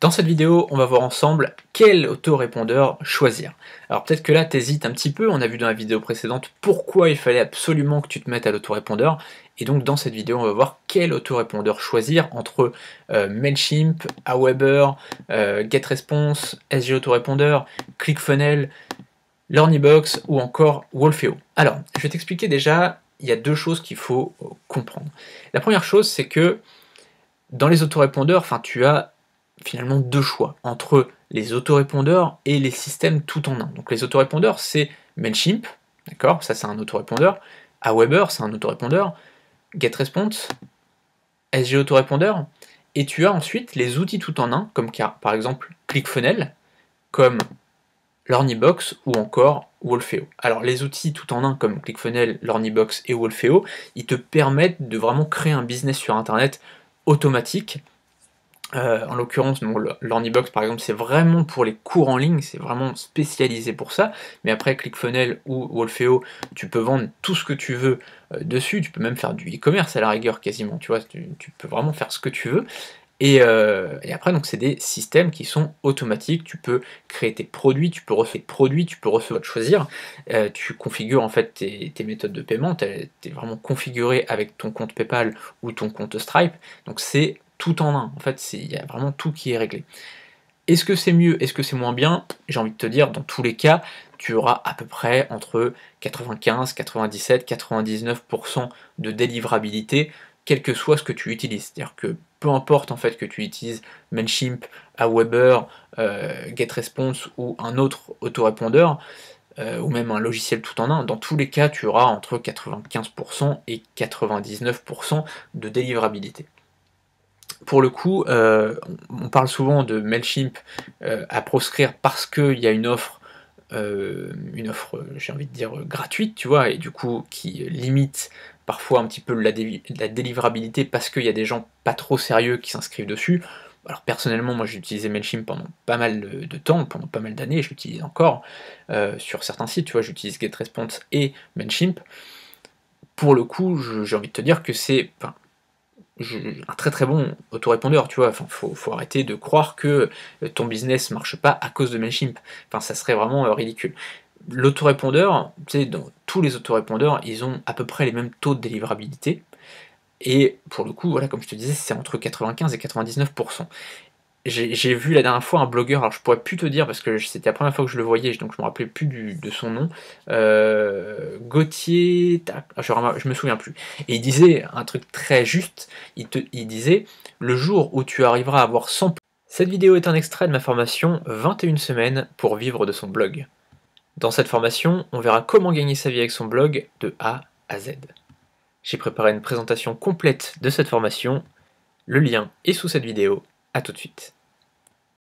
Dans cette vidéo, on va voir ensemble quel autorépondeur choisir. Alors peut-être que là, t'hésites un petit peu, on a vu dans la vidéo précédente pourquoi il fallait absolument que tu te mettes à l'autorépondeur, et donc dans cette vidéo, on va voir quel autorépondeur choisir entre Mailchimp, Aweber, GetResponse, SG Autorépondeur, ClickFunnels, Learnybox ou encore Wolfeo. Alors, je vais t'expliquer déjà, il y a deux choses qu'il faut comprendre. La première chose, c'est que dans les autorépondeurs, tu as finalement deux choix entre les autorépondeurs et les systèmes tout en un. Donc les autorépondeurs, c'est Mailchimp, d'accord, ça c'est un autorépondeur, Aweber, c'est un autorépondeur, GetResponse, SG autorépondeur, et tu as ensuite les outils tout en un, comme par exemple ClickFunnels, comme Learnybox ou encore Wolfeo. Alors les outils tout en un comme ClickFunnels, Learnybox et Wolfeo, ils te permettent de vraiment créer un business sur internet automatique. En l'occurrence, Learnybox par exemple, c'est vraiment pour les cours en ligne, c'est vraiment spécialisé pour ça. Mais après, ClickFunnels ou Wolfeo, tu peux vendre tout ce que tu veux dessus. Tu peux même faire du e-commerce à la rigueur quasiment. Tu vois, tu peux vraiment faire ce que tu veux. Et après, donc c'est des systèmes qui sont automatiques. Tu peux créer tes produits, tu peux recevoir, choisir. Tu configures en fait tes méthodes de paiement. Tu es vraiment configuré avec ton compte PayPal ou ton compte Stripe. Donc c'est tout en un. En fait, il y a vraiment tout qui est réglé. Est-ce que c'est mieux? Est-ce que c'est moins bien? J'ai envie de te dire, dans tous les cas, tu auras à peu près entre 95, 97, 99% de délivrabilité, quel que soit ce que tu utilises. C'est-à-dire que peu importe en fait que tu utilises Mailchimp, Aweber, GetResponse ou un autre autorépondeur, ou même un logiciel tout en un, dans tous les cas, tu auras entre 95% et 99% de délivrabilité. Pour le coup, on parle souvent de Mailchimp à proscrire parce qu'il y a une offre, j'ai envie de dire, gratuite, tu vois, et du coup qui limite parfois un petit peu la délivrabilité parce qu'il y a des gens pas trop sérieux qui s'inscrivent dessus. Alors personnellement, moi j'ai utilisé Mailchimp pendant pas mal de temps, pendant pas mal d'années, je l'utilise encore sur certains sites, tu vois, j'utilise GetResponse et Mailchimp. Pour le coup, j'ai envie de te dire que c'est un très très bon autorépondeur, tu vois. Enfin, faut arrêter de croire que ton business marche pas à cause de Mailchimp. Enfin, ça serait vraiment ridicule. L'autorépondeur, tu sais, dans tous les autorépondeurs, ils ont à peu près les mêmes taux de délivrabilité. Et pour le coup, voilà, comme je te disais, c'est entre 95 et 99%. J'ai vu la dernière fois un blogueur, alors je pourrais plus te dire parce que c'était la première fois que je le voyais, donc je me rappelais plus de son nom. Gauthier, je me souviens plus. Et il disait un truc très juste, il disait le jour où tu arriveras à avoir 100. Cette vidéo est un extrait de ma formation 21 semaines pour vivre de son blog. Dans cette formation, on verra comment gagner sa vie avec son blog de A à Z. J'ai préparé une présentation complète de cette formation, le lien est sous cette vidéo, à tout de suite.